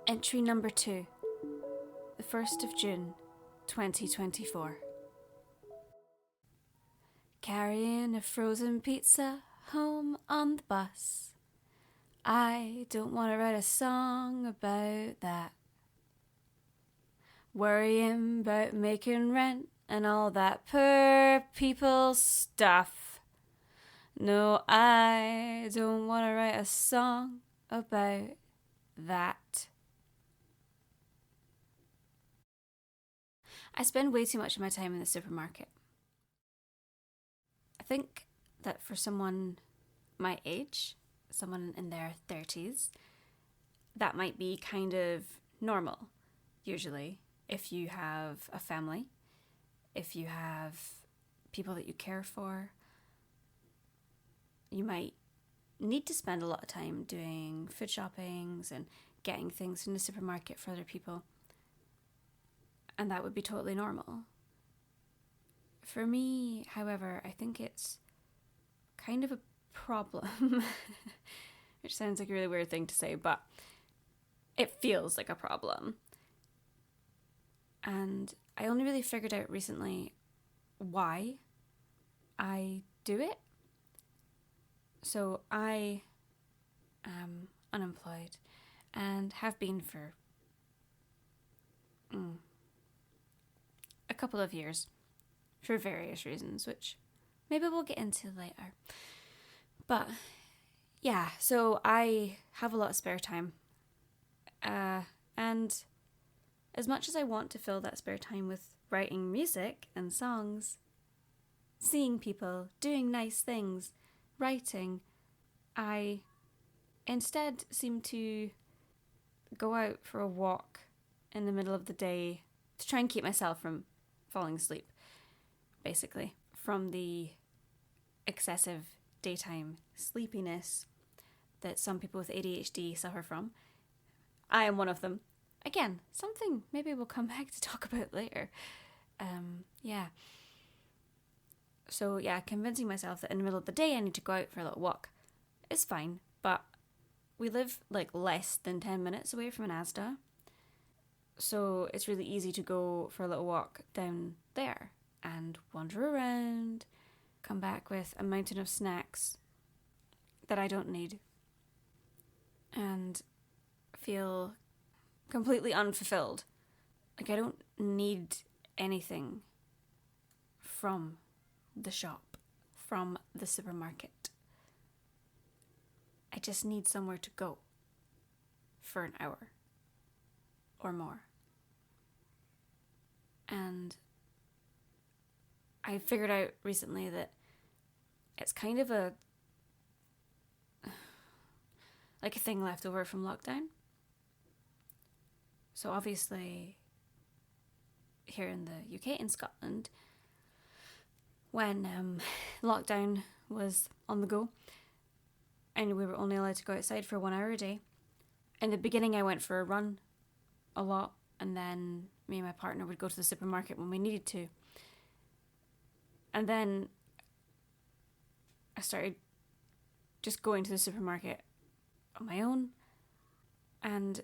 Entry number 2, the 1st of June, 2024. Carrying a frozen pizza home on the bus. I don't want to write a song about that. Worrying about making rent and all that poor people stuff. No, I don't want to write a song about that. I spend way too much of my time in the supermarket. I think that for someone my age, someone in their 30s, that might be kind of normal, usually, if you have a family, if you have people that you care for. You might need to spend a lot of time doing food shoppings and getting things from the supermarket for other people. And that would be totally normal. For me, however, I think it's kind of a problem, which sounds like a really weird thing to say, but it feels like a problem. And I only really figured out recently why I do it. So I am unemployed and have been for a couple of years for various reasons, which maybe we'll get into later. But yeah, so I have a lot of spare time. And as much as I want to fill that spare time with writing music and songs, seeing people, doing nice things, writing, I instead seem to go out for a walk in the middle of the day to try and keep myself from falling asleep, basically, from the excessive daytime sleepiness that some people with ADHD suffer from. I am one of them. Again, something maybe we'll come back to talk about later. So convincing myself that in the middle of the day I need to go out for a little walk is fine, but we live like less than 10 minutes away from an Asda, so it's really easy to go for a little walk down there and wander around, come back with a mountain of snacks that I don't need, and feel completely unfulfilled. Like I don't need anything from the shop, from the supermarket. I just need somewhere to go for an hour or more. And I figured out recently that it's kind of a thing left over from lockdown. So obviously here in the UK, in Scotland, when lockdown was on the go and we were only allowed to go outside for 1 hour a day. In the beginning I went for a run a lot, and then me and my partner would go to the supermarket when we needed to. And then I started just going to the supermarket on my own, and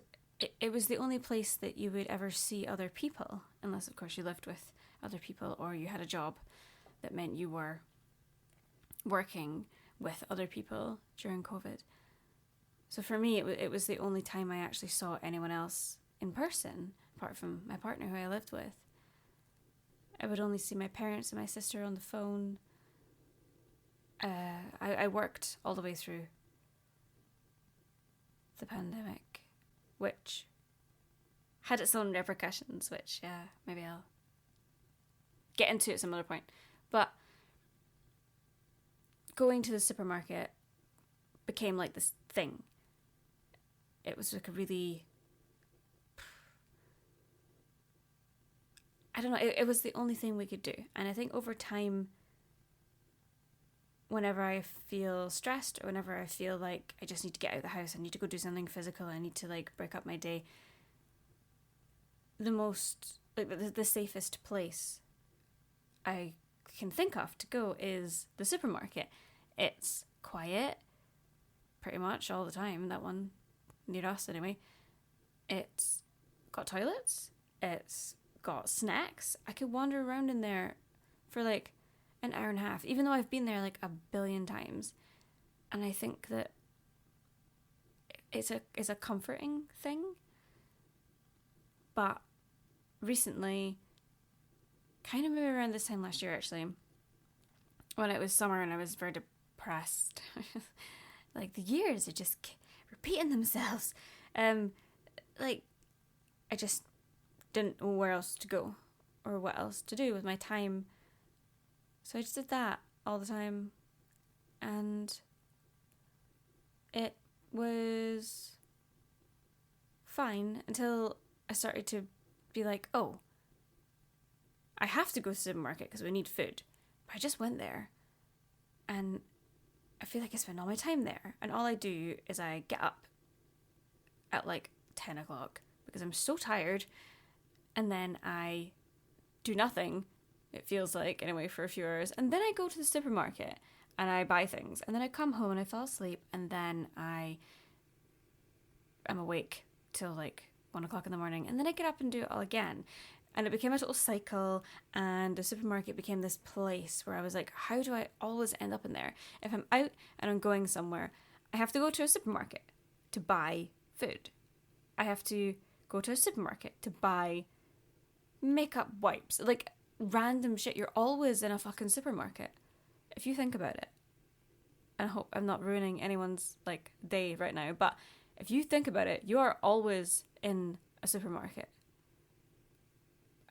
it was the only place that you would ever see other people, unless of course you lived with other people or you had a job that meant you were working with other people during COVID. So for me, it was the only time I actually saw anyone else in person, apart from my partner who I lived with. I would only see my parents and my sister on the phone. I worked all the way through the pandemic, which had its own repercussions, which maybe I'll get into at some other point. But going to the supermarket became like this thing. It was like a really, I don't know, it was the only thing we could do. And I think over time, whenever I feel stressed or whenever I feel like I just need to get out of the house, I need to go do something physical, I need to like break up my day, the safest place I can think of to go is the supermarket. It's quiet pretty much all the time, that one near us anyway. It's got toilets. It's got snacks. I could wander around in there for like an hour and a half, even though I've been there like a billion times. And I think that it's a comforting thing. But recently, kind of maybe around this time last year actually, when it was summer and I was very depressed, like the years are just repeating themselves. Like I just didn't know where else to go or what else to do with my time. So I just did that all the time. And it was fine until I started to be like, oh, I have to go to the supermarket because we need food. But I just went there and I feel like I spend all my time there. And all I do is I get up at like 10 o'clock because I'm so tired. And then I do nothing, it feels like, anyway, for a few hours. And then I go to the supermarket and I buy things. And then I come home and I fall asleep. And then I'm awake till like 1 o'clock in the morning. And then I get up and do it all again. And it became a total cycle. And the supermarket became this place where I was like, how do I always end up in there? If I'm out and I'm going somewhere, I have to go to a supermarket to buy food. I have to go to a supermarket to buy makeup wipes. Like random shit. You're always in a fucking supermarket. If you think about it. And I hope I'm not ruining anyone's like day right now. But if you think about it, you are always in a supermarket.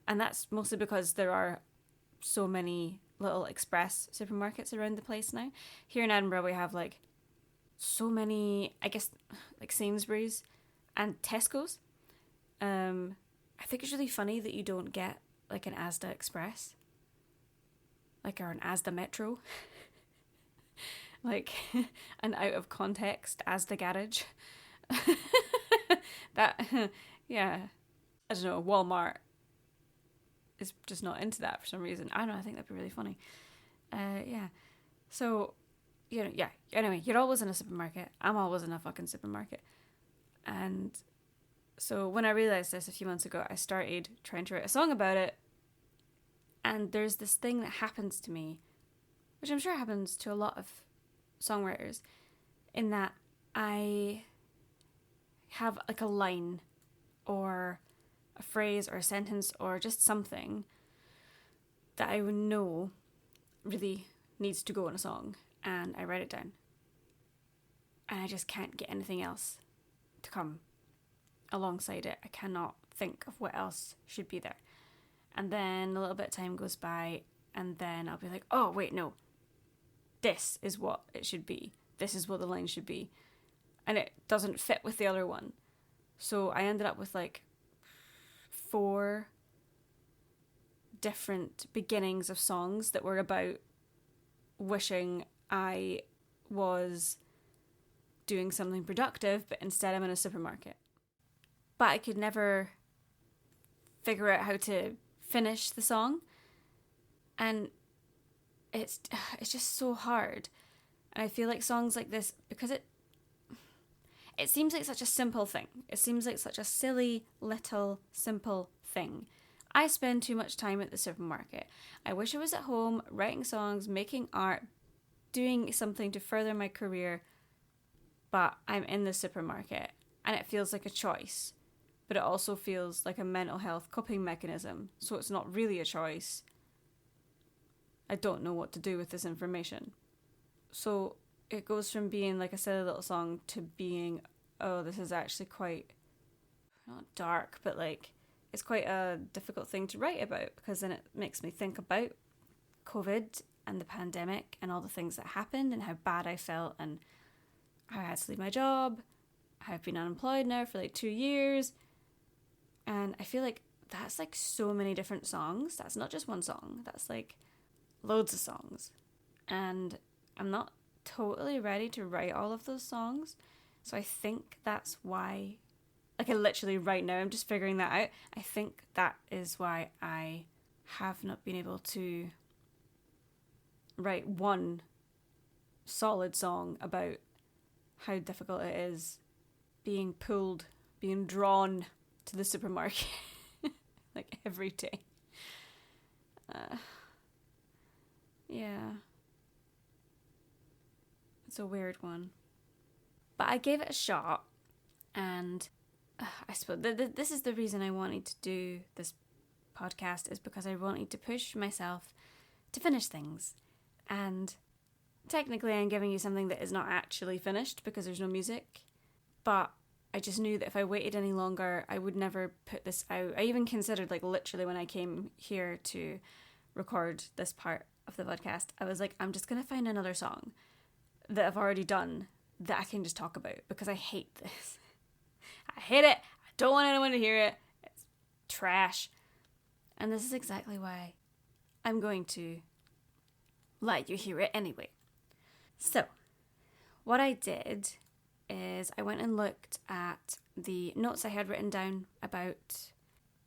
And that's mostly because there are so many little express supermarkets around the place now. Here in Edinburgh, we have like so many, I guess, like Sainsbury's and Tesco's. I think it's really funny that you don't get like an Asda Express, like, or an Asda Metro, like an out of context Asda Garage. That, yeah, I don't know, Walmart is just not into that for some reason. I don't know, I think that'd be really funny. Yeah. So, you know, yeah. Anyway, you're always in a supermarket. I'm always in a fucking supermarket. And so when I realised this a few months ago, I started trying to write a song about it. And there's this thing that happens to me, which I'm sure happens to a lot of songwriters, in that I have like a line or a phrase or a sentence or just something that I know really needs to go in a song, and I write it down. And I just can't get anything else to come alongside it. I cannot think of what else should be there. And then a little bit of time goes by, and then I'll be like, oh, wait, no. This is what it should be. This is what the line should be. And it doesn't fit with the other one. So I ended up with like 4 different beginnings of songs that were about wishing I was doing something productive, but instead I'm in a supermarket. But I could never figure out how to finish the song, and it's just so hard. And I feel like songs like this, because it seems like such a simple thing. It seems like such a silly, little, simple thing. I spend too much time at the supermarket. I wish I was at home, writing songs, making art, doing something to further my career, but I'm in the supermarket, and it feels like a choice. But it also feels like a mental health coping mechanism, so it's not really a choice. I don't know what to do with this information. So it goes from being like a silly little song to being, oh, this is actually quite, not dark, but like, it's quite a difficult thing to write about, because then it makes me think about COVID and the pandemic and all the things that happened and how bad I felt and how I had to leave my job. I've been unemployed now for like 2 years. And I feel like that's like so many different songs. That's not just one song. That's like loads of songs. And I'm not totally ready to write all of those songs. So I think that's why, like, I literally right now, I'm just figuring that out. I think that is why I have not been able to write one solid song about how difficult it is being pulled being drawn to the supermarket like every day. Yeah. It's a weird one. But I gave it a shot, and I suppose this is the reason I wanted to do this podcast, is because I wanted to push myself to finish things. And technically I'm giving you something that is not actually finished because there's no music, but I just knew that if I waited any longer, I would never put this out. I even considered, like, literally when I came here to record this part of the podcast, I was like, I'm just going to find another song that I've already done that I can just talk about, because I hate this. I hate it. I don't want anyone to hear it. It's trash. And this is exactly why I'm going to let you hear it anyway. So, what I did is I went and looked at the notes I had written down about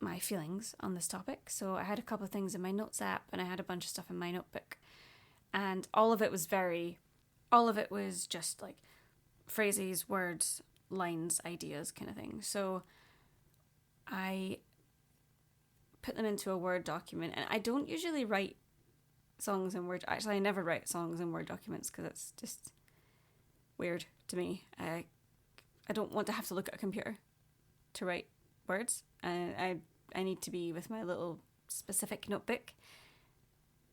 my feelings on this topic. So I had a couple of things in my notes app, and I had a bunch of stuff in my notebook. And all of it was just like phrases, words, lines, ideas kind of thing. So I put them into a Word document, and I don't usually write songs in Word. Actually, I never write songs in Word documents because it's just weird to me. I don't want to have to look at a computer to write words, and I need to be with my little specific notebook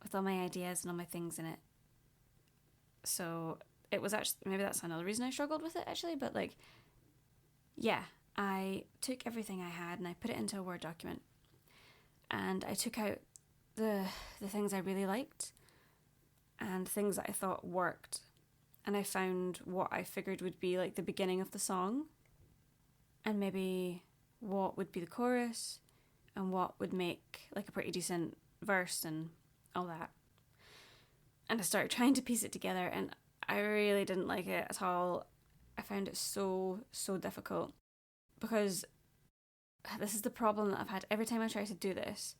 with all my ideas and all my things in it. So it was actually, maybe that's another reason I struggled with it actually, but like, yeah, I took everything I had and I put it into a Word document, and I took out the things I really liked and things that I thought worked, and I found what I figured would be like the beginning of the song, and maybe what would be the chorus, and what would make like a pretty decent verse and all that. And I started trying to piece it together, and I really didn't like it at all. I found it so difficult, because this is the problem that I've had every time I try to do this.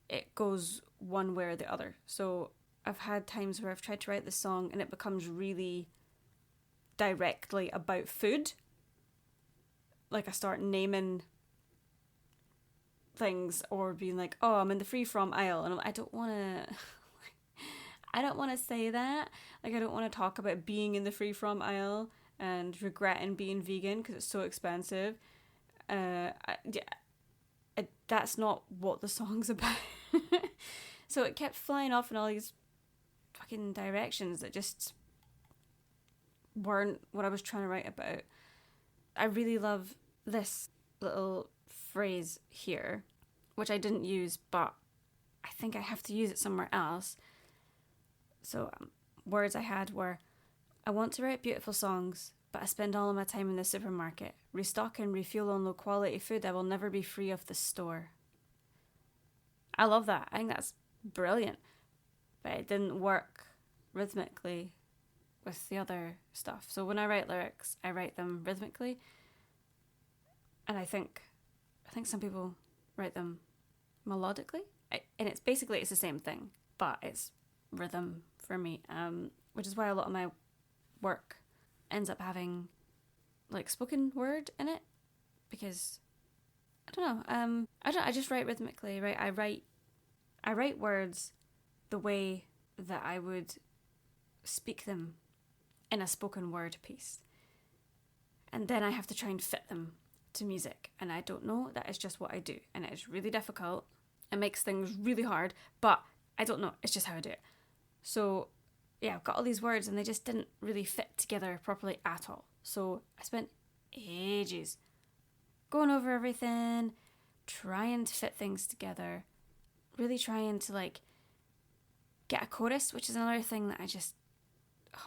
It goes one way or the other. So I've had times where I've tried to write this song and it becomes really directly about food. Like, I start naming things, or being like, oh, I'm in the free from aisle, and I don't want to say that. Like, I don't want to talk about being in the free from aisle and regretting being vegan because it's so expensive. That's not what the song's about. So it kept flying off in all these fucking directions that just weren't what I was trying to write about. I really love this little phrase here, which I didn't use, but I think I have to use it somewhere else. So words I had were, I want to write beautiful songs, but I spend all of my time in the supermarket, restock and refuel on low quality food I will never be free of the store. I love that. I think that's brilliant. But it didn't work rhythmically with the other stuff. So when I write lyrics, I write them rhythmically. And I think some people write them melodically. And it's the same thing, but it's rhythm for me. Which is why a lot of my work ends up having like spoken word in it, because I don't know. I just write rhythmically, right? I write words the way that I would speak them in a spoken word piece, and then I have to try and fit them to music. And I don't know. That is just what I do, and it is really difficult. It makes things really hard, but I don't know. It's just how I do it. So yeah, I've got all these words and they just didn't really fit together properly at all. So I spent ages going over everything, trying to fit things together, really trying to like get a chorus, which is another thing that I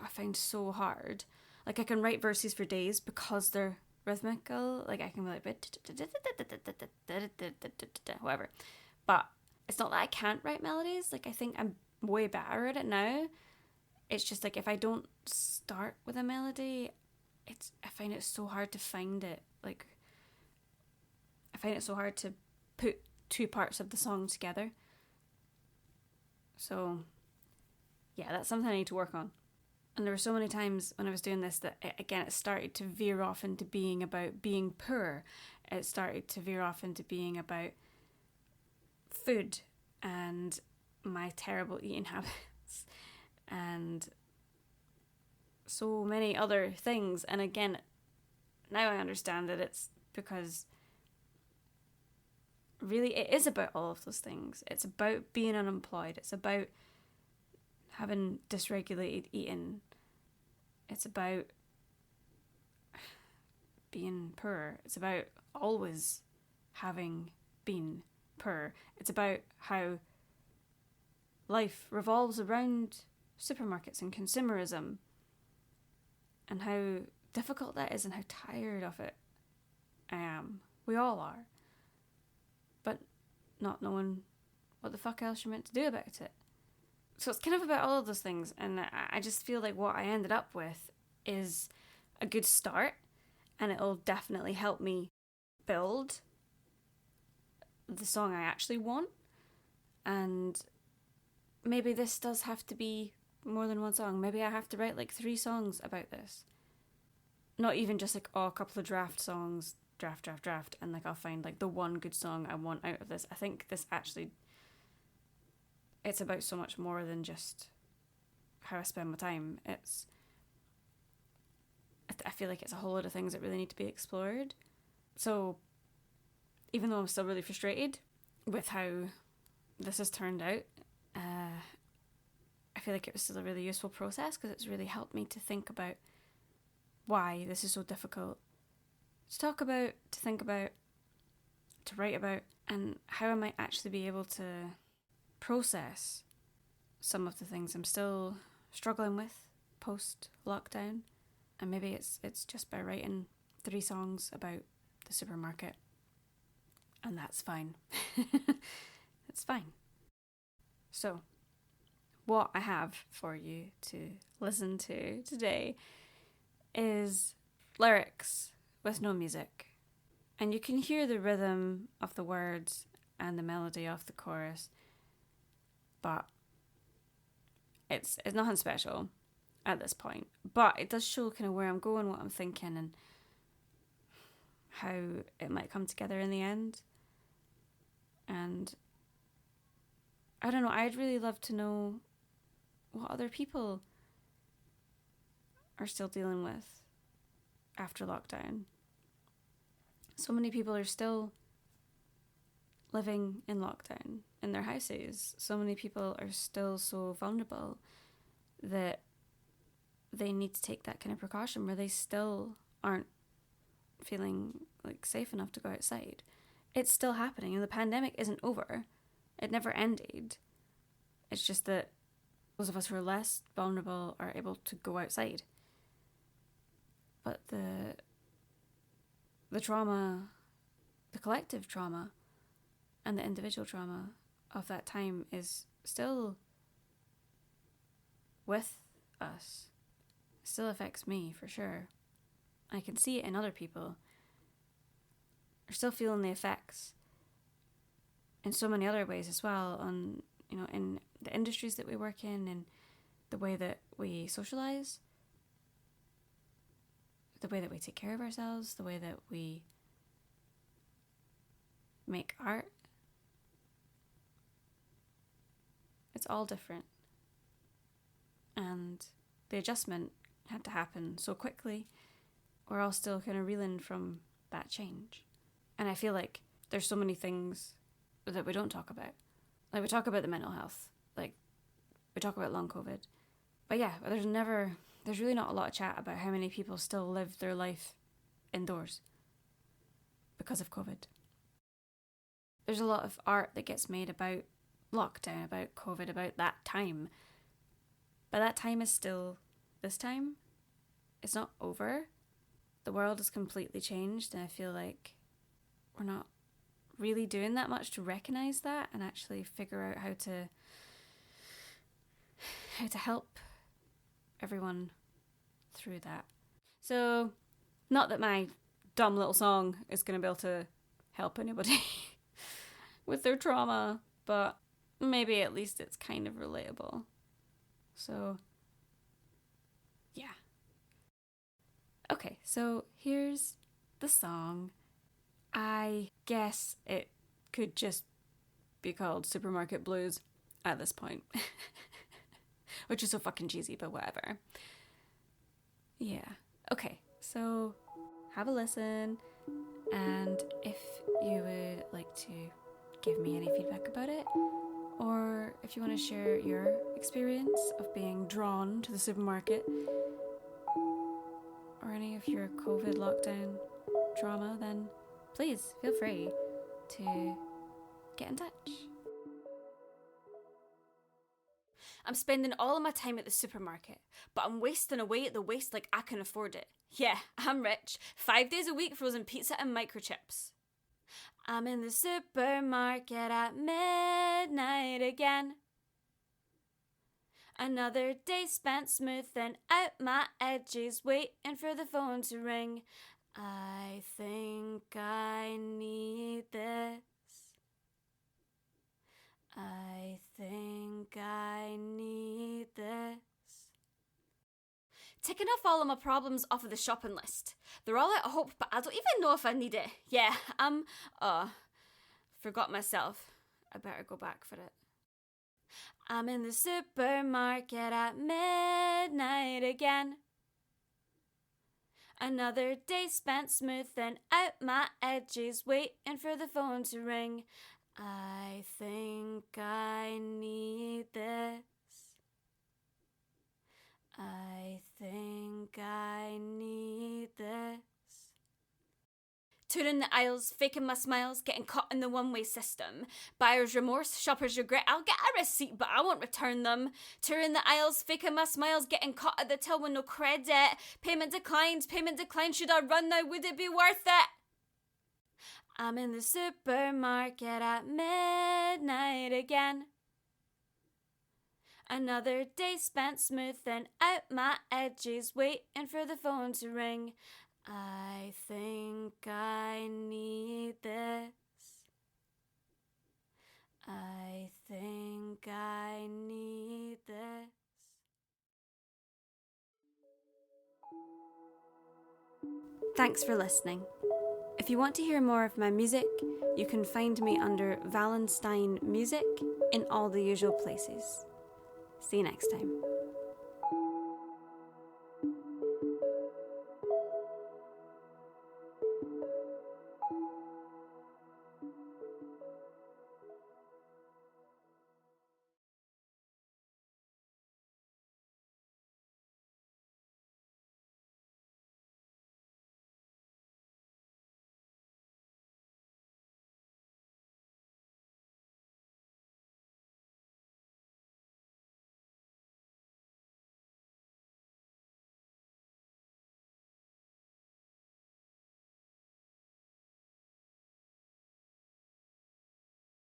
find so hard. Like, I can write verses for days because they're rhythmical. Like, I can be like whatever. But it's not that I can't write melodies. Like, I think I'm way better at it now. It's just like, if I don't start with a melody, I find it so hard to find it. Like, I find it so hard to put two parts of the song together. So yeah, that's something I need to work on. And there were so many times when I was doing this that, it started to veer off into being about being poor. It started to veer off into being about food and my terrible eating habits and so many other things. And again, now I understand that it's because really it is about all of those things. It's about being unemployed. It's about having dysregulated eating. It's about being poor. It's about always having been poor. It's about how life revolves around supermarkets and consumerism and how difficult that is and how tired of it I am. We all are. But not knowing what the fuck else you're meant to do about it. So it's kind of about all of those things, and I just feel like what I ended up with is a good start, and it'll definitely help me build the song I actually want. And maybe this does have to be more than one song. Maybe I have to write like 3 songs about this. Not even just like, a couple of draft songs, draft, and like I'll find like the one good song I want out of this. I think this actually, it's about so much more than just how I spend my time. I feel like it's a whole lot of things that really need to be explored. So even though I'm still really frustrated with how this has turned out, I feel like it was still a really useful process because it's really helped me to think about why this is so difficult to talk about, to think about, to write about, and how I might actually be able to process some of the things I'm still struggling with post-lockdown. And maybe it's just by writing 3 songs about the supermarket. And that's fine. It's fine. So, what I have for you to listen to today is lyrics with no music. And you can hear the rhythm of the words and the melody of the chorus, but it's nothing special at this point. But it does show kind of where I'm going, what I'm thinking, and how it might come together in the end. And I don't know, I'd really love to know what other people are still dealing with after lockdown. So many people are still living in lockdown in their houses. So many people are still so vulnerable that they need to take that kind of precaution where they still aren't feeling like safe enough to go outside. It's still happening, and the pandemic isn't over. It never ended. It's just that those of us who are less vulnerable are able to go outside. But the trauma, the collective trauma, and the individual trauma of that time is still with us. It still affects me, for sure. I can see it in other people. Are still feeling the effects in so many other ways as well, on, you know, in the industries that we work in the way that we socialize, the way that we take care of ourselves, the way that we make art. It's all different. And the adjustment had to happen so quickly. We're all still kind of reeling from that change. And I feel like there's so many things that we don't talk about. Like, we talk about the mental health. Like, we talk about long COVID. But yeah, there's really not a lot of chat about how many people still live their life indoors because of COVID. There's a lot of art that gets made about lockdown, about COVID, about that time. But that time is still this time. It's not over. The world has completely changed, and I feel like we're not really doing that much to recognize that and actually figure out how to help everyone through that. So, not that my dumb little song is going to be able to help anybody with their trauma, but maybe at least it's kind of relatable. So, Okay, so here's the song. I guess it could just be called Supermarket Blues at this point. Which is so fucking cheesy, but whatever. Yeah. Okay, so have a listen, and if you would like to give me any feedback about it, or if you want to share your experience of being drawn to the supermarket, or any of your COVID lockdown trauma, then please feel free to get in touch. I'm spending all of my time at the supermarket, but I'm wasting away at the waste like I can afford it. Yeah, I'm rich. 5 days a week, frozen pizza and microchips. I'm in the supermarket at midnight again. Another day spent smoothing out my edges, waiting for the phone to ring. I think I need this. I think I need this. Ticking off all of my problems off of the shopping list. They're all out of hope, but I don't even know if I need it. Yeah, forgot myself. I better go back for it. I'm in the supermarket at midnight again. Another day spent smoothing out my edges, waiting for the phone to ring. I think I need this. I think I need this. Touring the aisles, faking my smiles, getting caught in the one-way system. Buyer's remorse, shopper's regret. I'll get a receipt, but I won't return them. Touring the aisles, faking my smiles, getting caught at the till with no credit. Payment declined, should I run now? Would it be worth it? I'm in the supermarket at midnight again. Another day spent smoothing out my edges, waiting for the phone to ring. I think I need this. I think I need this. Thanks for listening. If you want to hear more of my music, you can find me under Wallenstein Music in all the usual places. See you next time.